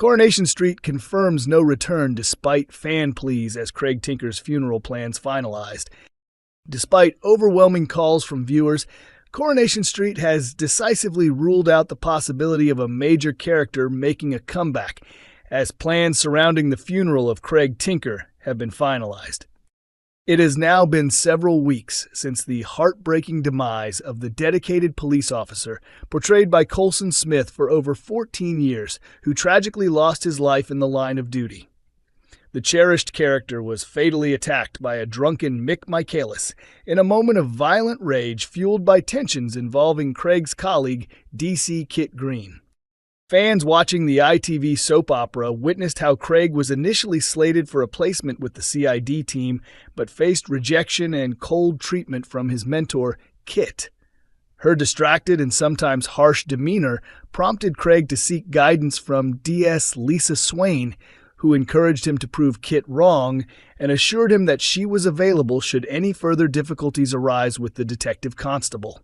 Coronation Street confirms no return despite fan pleas as Craig Tinker's funeral plans finalized. Despite overwhelming calls from viewers, Coronation Street has decisively ruled out the possibility of a major character making a comeback, as plans surrounding the funeral of Craig Tinker have been finalized. It has now been several weeks since the heartbreaking demise of the dedicated police officer portrayed by Colson Smith for over 14 years, who tragically lost his life in the line of duty. The cherished character was fatally attacked by a drunken Mick Michaelis in a moment of violent rage fueled by tensions involving Craig's colleague, DC Kit Green. Fans watching the ITV soap opera witnessed how Craig was initially slated for a placement with the CID team, but faced rejection and cold treatment from his mentor, Kit. Her distracted and sometimes harsh demeanor prompted Craig to seek guidance from DS Lisa Swain, who encouraged him to prove Kit wrong and assured him that she was available should any further difficulties arise with the detective constable.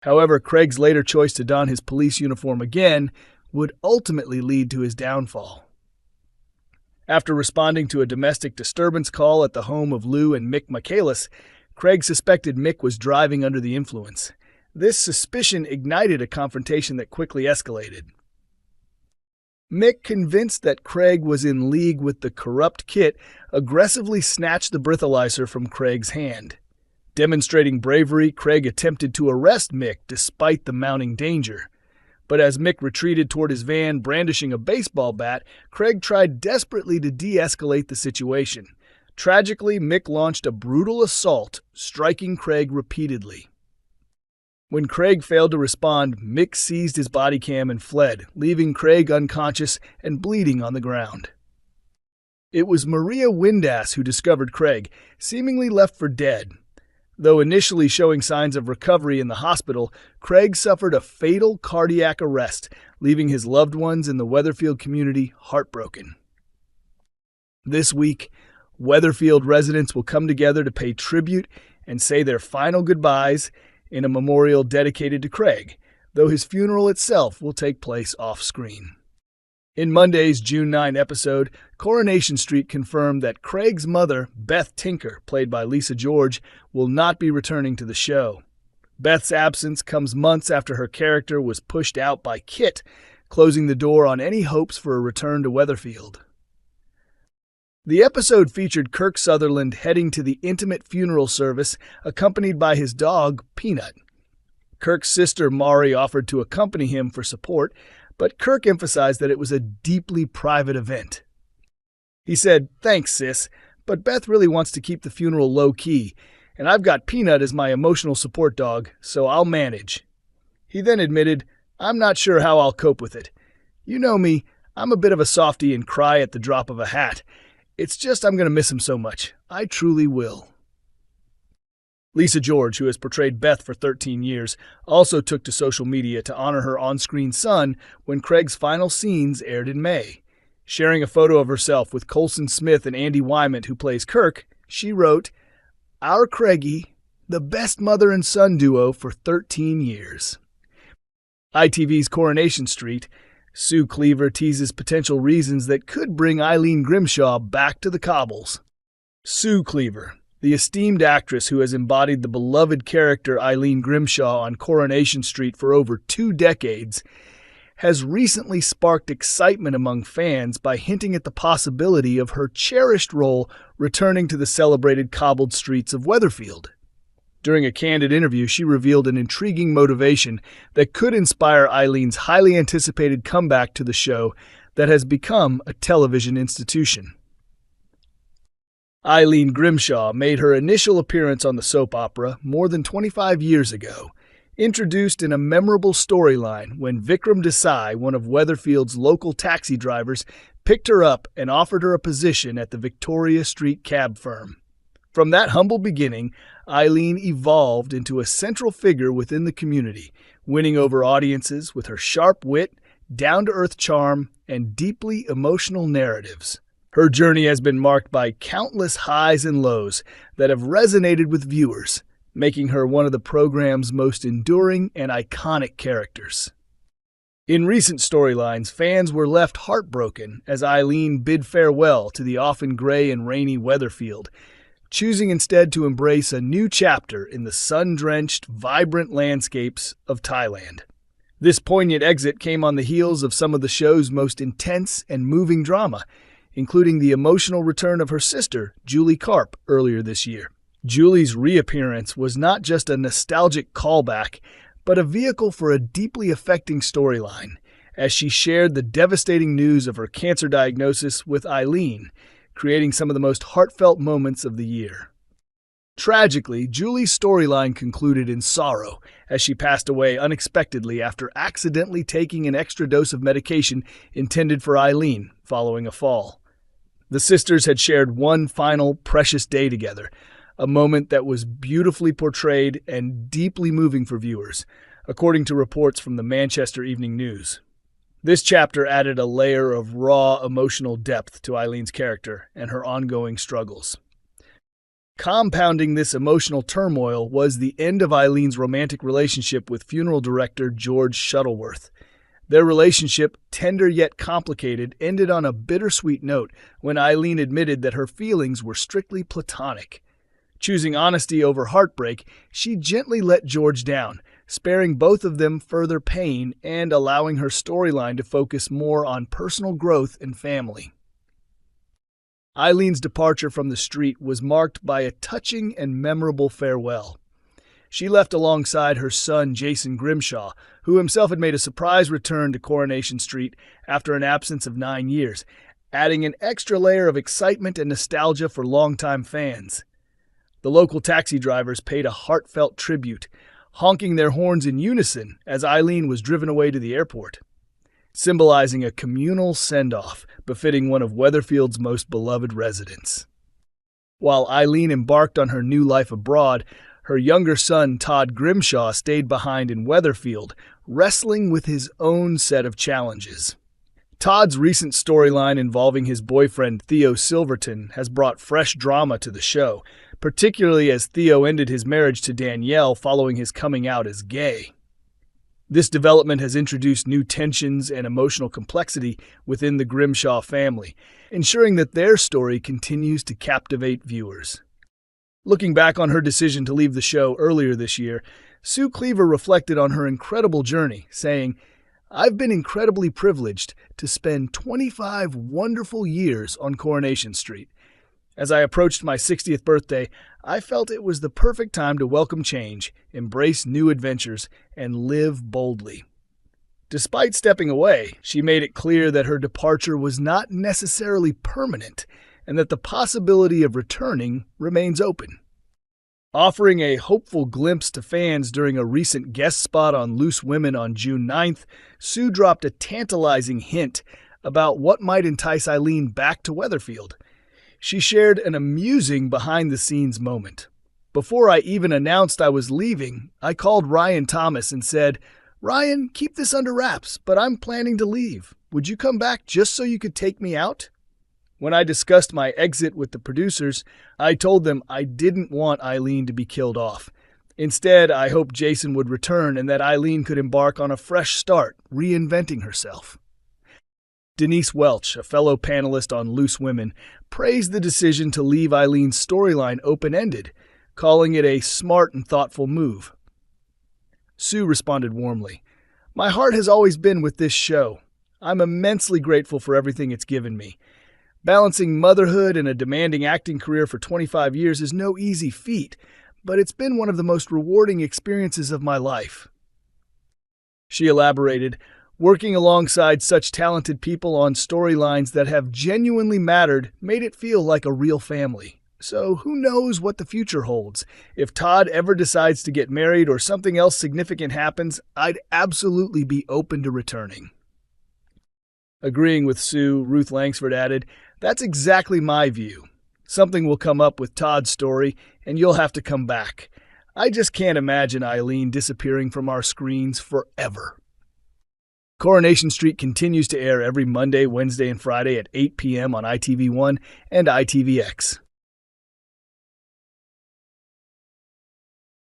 However, Craig's later choice to don his police uniform again would ultimately lead to his downfall. After responding to a domestic disturbance call at the home of Lou and Mick Michaelis, Craig suspected Mick was driving under the influence. This suspicion ignited a confrontation that quickly escalated. Mick, convinced that Craig was in league with the corrupt Kit, aggressively snatched the breathalyzer from Craig's hand. Demonstrating bravery, Craig attempted to arrest Mick despite the mounting danger. But as Mick retreated toward his van brandishing a baseball bat, Craig tried desperately to de-escalate the situation. Tragically, Mick launched a brutal assault, striking Craig repeatedly. When Craig failed to respond, Mick seized his body cam and fled, leaving Craig unconscious and bleeding on the ground. It was Maria Windass who discovered Craig, seemingly left for dead. Though initially showing signs of recovery in the hospital, Craig suffered a fatal cardiac arrest, leaving his loved ones in the Weatherfield community heartbroken. This week, Weatherfield residents will come together to pay tribute and say their final goodbyes in a memorial dedicated to Craig, though his funeral itself will take place off-screen. In Monday's June 9 episode, Coronation Street confirmed that Craig's mother, Beth Tinker, played by Lisa George, will not be returning to the show. Beth's absence comes months after her character was pushed out by Kit, closing the door on any hopes for a return to Weatherfield. The episode featured Kirk Sutherland heading to the intimate funeral service, accompanied by his dog, Peanut. Kirk's sister, Mari, offered to accompany him for support, but Kirk emphasized that it was a deeply private event. He said, "Thanks, sis, but Beth really wants to keep the funeral low-key, and I've got Peanut as my emotional support dog, so I'll manage." He then admitted, "I'm not sure how I'll cope with it. You know me, I'm a bit of a softie and cry at the drop of a hat. It's just I'm going to miss him so much. I truly will." Lisa George, who has portrayed Beth for 13 years, also took to social media to honor her on-screen son when Craig's final scenes aired in May. Sharing a photo of herself with Colson Smith and Andy Wymant, who plays Kirk, she wrote, "Our Craigie, the best mother and son duo for 13 years." ITV's Coronation Street, Sue Cleaver teases potential reasons that could bring Eileen Grimshaw back to the cobbles. Sue Cleaver, the esteemed actress who has embodied the beloved character Eileen Grimshaw on Coronation Street for over 2 decades, has recently sparked excitement among fans by hinting at the possibility of her cherished role returning to the celebrated cobbled streets of Weatherfield. During a candid interview, she revealed an intriguing motivation that could inspire Eileen's highly anticipated comeback to the show that has become a television institution. Eileen Grimshaw made her initial appearance on the soap opera more than 25 years ago, introduced in a memorable storyline when Vikram Desai, one of Weatherfield's local taxi drivers, picked her up and offered her a position at the Victoria Street cab firm. From that humble beginning, Eileen evolved into a central figure within the community, winning over audiences with her sharp wit, down-to-earth charm, and deeply emotional narratives. Her journey has been marked by countless highs and lows that have resonated with viewers, making her one of the program's most enduring and iconic characters. In recent storylines, fans were left heartbroken as Eileen bid farewell to the often gray and rainy Weatherfield, choosing instead to embrace a new chapter in the sun-drenched, vibrant landscapes of Thailand. This poignant exit came on the heels of some of the show's most intense and moving drama, including the emotional return of her sister, Julie Karp, earlier this year. Julie's reappearance was not just a nostalgic callback, but a vehicle for a deeply affecting storyline, as she shared the devastating news of her cancer diagnosis with Eileen, creating some of the most heartfelt moments of the year. Tragically, Julie's storyline concluded in sorrow as she passed away unexpectedly after accidentally taking an extra dose of medication intended for Eileen following a fall. The sisters had shared one final precious day together, a moment that was beautifully portrayed and deeply moving for viewers, according to reports from the Manchester Evening News. This chapter added a layer of raw emotional depth to Eileen's character and her ongoing struggles. Compounding this emotional turmoil was the end of Eileen's romantic relationship with funeral director George Shuttleworth. Their relationship, tender yet complicated, ended on a bittersweet note when Eileen admitted that her feelings were strictly platonic. Choosing honesty over heartbreak, she gently let George down, sparing both of them further pain and allowing her storyline to focus more on personal growth and family. Eileen's departure from the street was marked by a touching and memorable farewell. She left alongside her son Jason Grimshaw, who himself had made a surprise return to Coronation Street after an absence of 9 years, adding an extra layer of excitement and nostalgia for longtime fans. The local taxi drivers paid a heartfelt tribute, honking their horns in unison as Eileen was driven away to the airport, symbolizing a communal send-off befitting one of Weatherfield's most beloved residents. While Eileen embarked on her new life abroad, her younger son Todd Grimshaw stayed behind in Weatherfield, wrestling with his own set of challenges. Todd's recent storyline involving his boyfriend Theo Silverton has brought fresh drama to the show, particularly as Theo ended his marriage to Danielle following his coming out as gay. This development has introduced new tensions and emotional complexity within the Grimshaw family, ensuring that their story continues to captivate viewers. Looking back on her decision to leave the show earlier this year, Sue Cleaver reflected on her incredible journey, saying, "I've been incredibly privileged to spend 25 wonderful years on Coronation Street. As I approached my 60th birthday, I felt it was the perfect time to welcome change, embrace new adventures, and live boldly." Despite stepping away, she made it clear that her departure was not necessarily permanent and that the possibility of returning remains open. Offering a hopeful glimpse to fans during a recent guest spot on Loose Women on June 9th, Sue dropped a tantalizing hint about what might entice Eileen back to Weatherfield. She shared an amusing behind-the-scenes moment. "Before I even announced I was leaving, I called Ryan Thomas and said, 'Ryan, keep this under wraps, but I'm planning to leave. Would you come back just so you could take me out?' When I discussed my exit with the producers, I told them I didn't want Eileen to be killed off. Instead, I hoped Jason would return and that Eileen could embark on a fresh start, reinventing herself." Denise Welch, a fellow panelist on Loose Women, praised the decision to leave Eileen's storyline open-ended, calling it a smart and thoughtful move. Sue responded warmly, "My heart has always been with this show. I'm immensely grateful for everything it's given me. Balancing motherhood and a demanding acting career for 25 years is no easy feat, but it's been one of the most rewarding experiences of my life." She elaborated, "Working alongside such talented people on storylines that have genuinely mattered made it feel like a real family. So who knows what the future holds? If Todd ever decides to get married or something else significant happens, I'd absolutely be open to returning." Agreeing with Sue, Ruth Langsford added, "That's exactly my view. Something will come up with Todd's story, and you'll have to come back. I just can't imagine Eileen disappearing from our screens forever." Coronation Street continues to air every Monday, Wednesday, and Friday at 8 p.m. on ITV1 and ITVX.